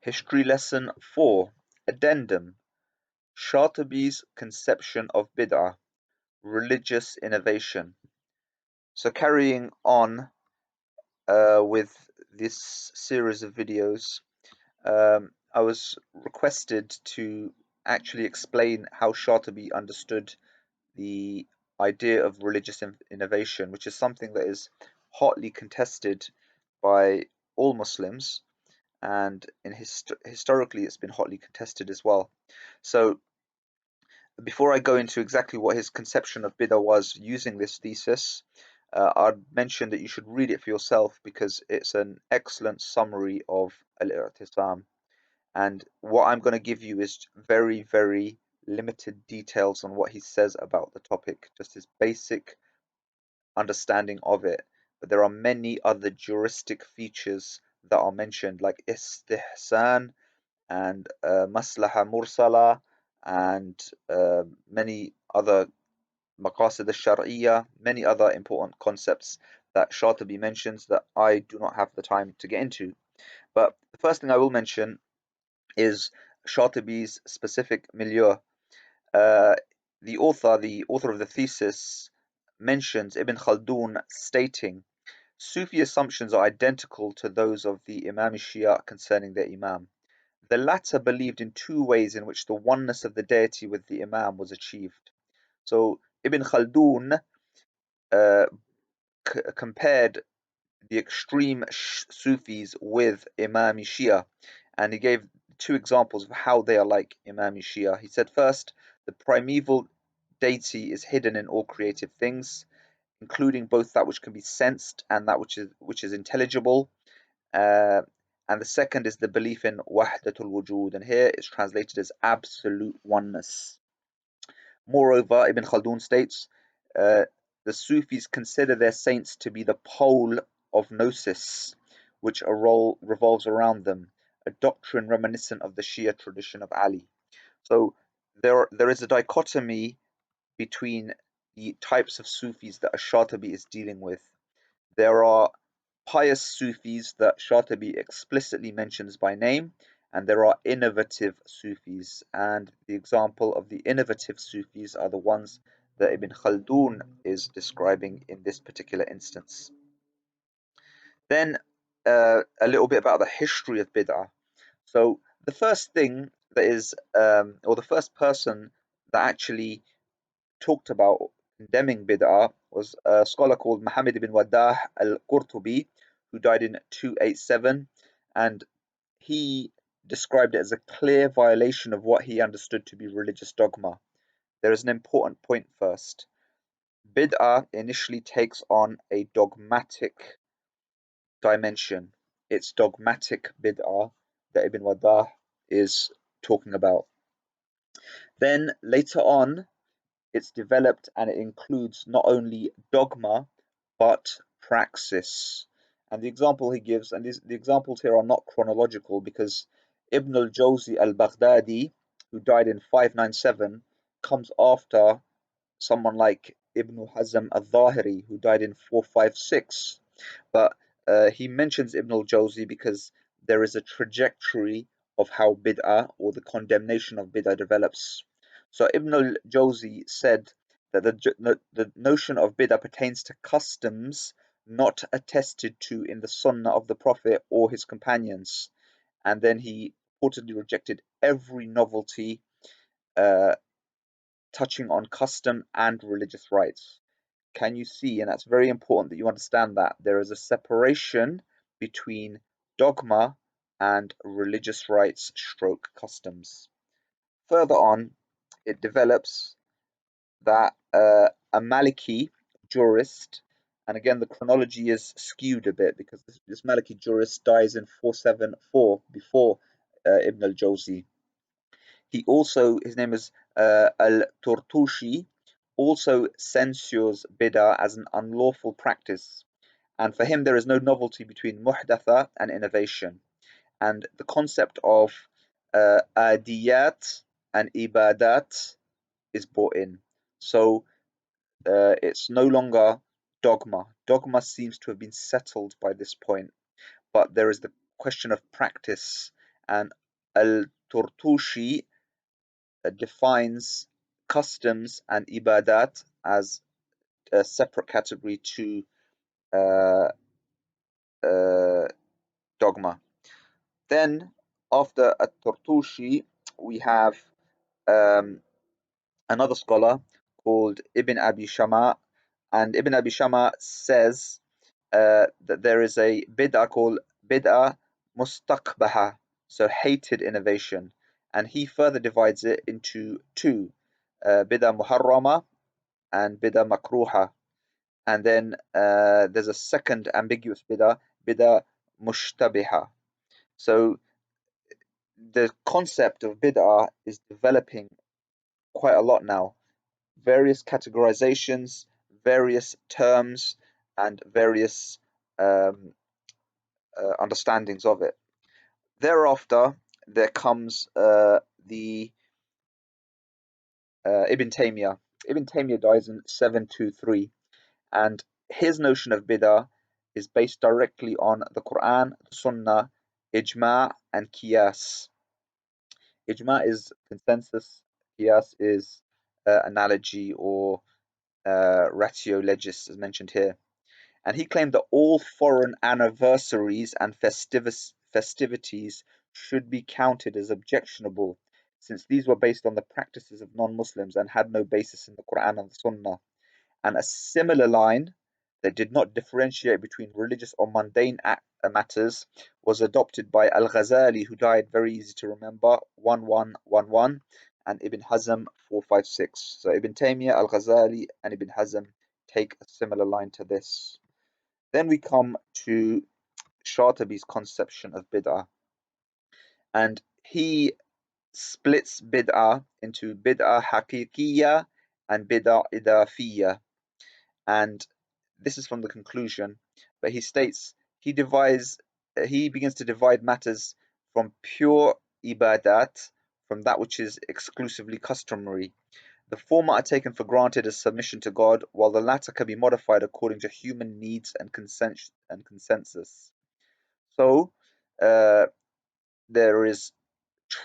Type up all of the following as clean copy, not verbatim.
History Lesson 4, Addendum, Shatabi's Conception of Bid'ah, Religious Innovation. So carrying on with this series of videos, I was requested to actually explain how Shatabi understood the idea of religious innovation, which is something that is hotly contested by all Muslims, and historically it's been hotly contested as well. So before I go into exactly what his conception of Bidah was using this thesis, I'd mention that you should read it for yourself because it's an excellent summary of al-i'tisam. And what I'm going to give you is very, very limited details on what he says about the topic, just his basic understanding of it. But there are many other juristic features that are mentioned, like istihsan and maslaha mursala and many other maqasid al-shar'iyya, many other important concepts that Shatibi mentions that I do not have the time to get into. But the first thing I will mention is Shatibi's specific milieu. Uh, the author of the thesis, mentions Ibn Khaldun stating, Sufi assumptions are identical to those of the Imam Shia concerning their Imam. The latter believed in two ways in which the oneness of the deity with the Imam was achieved. So Ibn Khaldun uh, compared the extreme Sufis with Imam Shia, and he gave two examples of how they are like Imam Shia. He said, first, the primeval deity is hidden in all creative things, including both that which can be sensed and that which is intelligible. Uh, and the second is the belief in wahdatul wujud, and here it's translated as absolute oneness. Moreover, Ibn Khaldun states, uh, the Sufis consider their saints to be the pole of gnosis, which revolves around them, a doctrine reminiscent of the Shia tradition of Ali. So there is a dichotomy between the types of Sufis that Ash-Shatibi is dealing with. There are pious Sufis that Shatibi explicitly mentions by name, and there are innovative Sufis, and the example of the innovative Sufis are the ones that Ibn Khaldun is describing in this particular instance. Then a little bit about the history of Bid'ah. So the first thing that is, or the first person that actually talked about condemning Bid'ah was a scholar called Muhammad ibn Waddah al-Qurtubi, who died in 287, and he described it as a clear violation of what he understood to be religious dogma. There is an important point first. Bid'ah initially takes on a dogmatic dimension. It's dogmatic bid'ah that Ibn Waddah is talking about. Then later on, it's developed and it includes not only dogma but praxis. And the example he gives, and the examples here are not chronological because Ibn al-Jawzi al-Baghdadi, who died in 597, comes after someone like Ibn Hazm al-Zahiri, who died in 456. But he mentions Ibn al-Jawzi because there is a trajectory of how bid'ah or the condemnation of bid'ah develops. So Ibn al-Jawzi said that the notion of bid'ah pertains to customs not attested to in the sunnah of the Prophet or his companions. And then he reportedly rejected every novelty uh, touching on custom and religious rites. Can you see? And that's very important that you understand that there is a separation between dogma and religious rites stroke customs. Further on, it develops that a Maliki jurist, and again the chronology is skewed a bit because this Maliki jurist dies in 474 before Ibn al-Jawzi. His name is al-Turtushi, also censures bid'ah as an unlawful practice, and for him there is no novelty between muhdatha and innovation, and the concept of adiyat and ibadat is brought in. So it's no longer dogma. Dogma seems to have been settled by this point, but there is the question of practice, and al-Turtushi defines customs and ibadat as a separate category to uh, uh, dogma. Then, after al-Turtushi, we have um, another scholar called Ibn Abi Shama, and Ibn Abi Shama says that there is a bid'ah called bid'ah mustaqbaha, so hated innovation, and he further divides it into two, bid'ah muharrama and bid'ah makruha, and then there's a second ambiguous bid'ah, bid'ah mushtabiha. So the concept of bid'ah is developing quite a lot now. Various categorizations, various terms, and various um, understandings of it. Thereafter, there comes the Ibn Taymiyyah. Ibn Taymiyyah dies in 723, and his notion of bid'ah is based directly on the Quran, the Sunnah, ijma', and qiyas. Ijma' is consensus, qiyas is analogy or ratio legis, as mentioned here. And he claimed that all foreign anniversaries and festivities should be counted as objectionable, since these were based on the practices of non-Muslims and had no basis in the Quran and the Sunnah. And a similar line that did not differentiate between religious or mundane matters was adopted by Al-Ghazali, who died, very easy to remember, 1111, and Ibn Hazm 456. So Ibn Taymiyyah, Al-Ghazali, and Ibn Hazm take a similar line to this. Then we come to Shatabi's conception of bid'ah, and he splits bid'ah into bid'ah haqiqiyya and bid'ah idafiyya, and this is from the conclusion, but he states he begins to divide matters from pure ibadat, from that which is exclusively customary. The former are taken for granted as submission to God, while the latter can be modified according to human needs and consensus. So uh, there is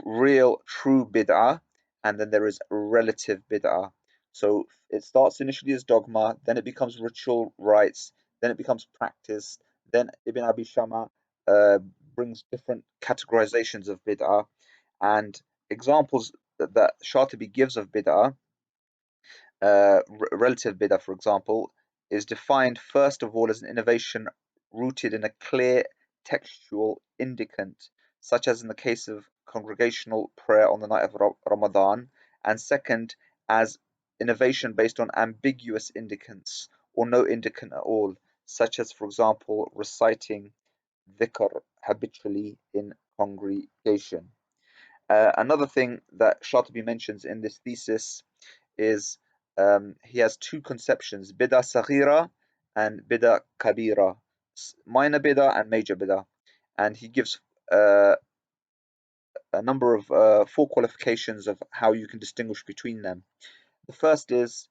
real, true bid'ah, and then there is relative bid'ah. So it starts initially as dogma, then it becomes ritual rites, then it becomes practice. Then Ibn Abi Shama uh, brings different categorizations of bid'ah, and examples that Shatibi gives of bid'ah, relative bid'ah, for example, is defined first of all as an innovation rooted in a clear textual indicant, such as in the case of congregational prayer on the night of Ramadan, and second, as innovation based on ambiguous indicants or no indicant at all, such as, for example, reciting dhikr habitually in congregation. Another thing that Shatibi mentions in this thesis is he has two conceptions, bid'ah saghira and bid'ah kabira, minor bid'ah and major bid'ah. And he gives uh, a number of four qualifications of how you can distinguish between them. The first is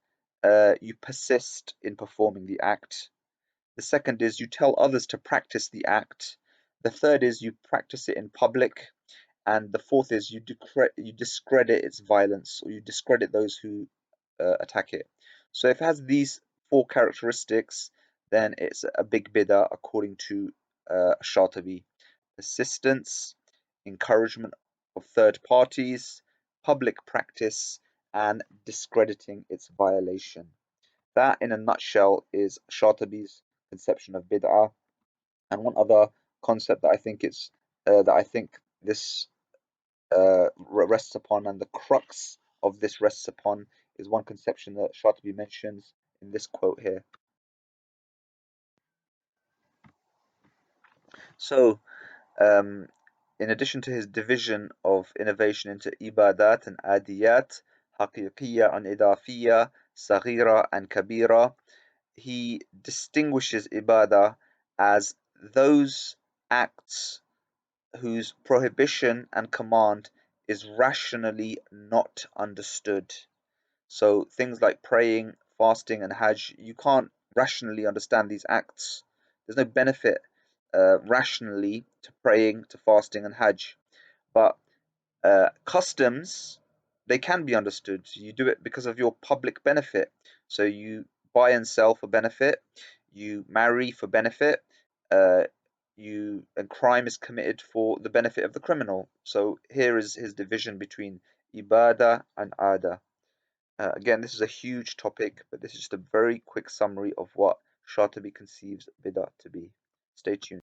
you persist in performing the act. The second is you tell others to practice the act. The third is you practice it in public. And the fourth is you discredit its violence, or you discredit those who attack it. So if it has these four characteristics, then it's a big bid'ah according to Shatabi. Persistence, encouragement of third parties, public practice, and discrediting its violation. That, in a nutshell, is Shatabi's conception of bid'ah. And one other concept that I think this rests upon, and the crux of this rests upon, is one conception that Shatibi mentions in this quote here. So, in addition to his division of innovation into ibadat and adiyat, haqiqiyya and idafiyya, saghira and kabira, he distinguishes ibadah as those acts whose prohibition and command is rationally not understood. So things like praying, fasting, and Hajj, you can't rationally understand these acts. There's no benefit rationally to praying, to fasting, and Hajj. But customs, they can be understood. You do it because of your public benefit. So you buy and sell for benefit, you marry for benefit, uh, and crime is committed for the benefit of the criminal. So here is his division between ibadah and ada. Again, this is a huge topic, but this is just a very quick summary of what Shatabi conceives bidah to be. Stay tuned.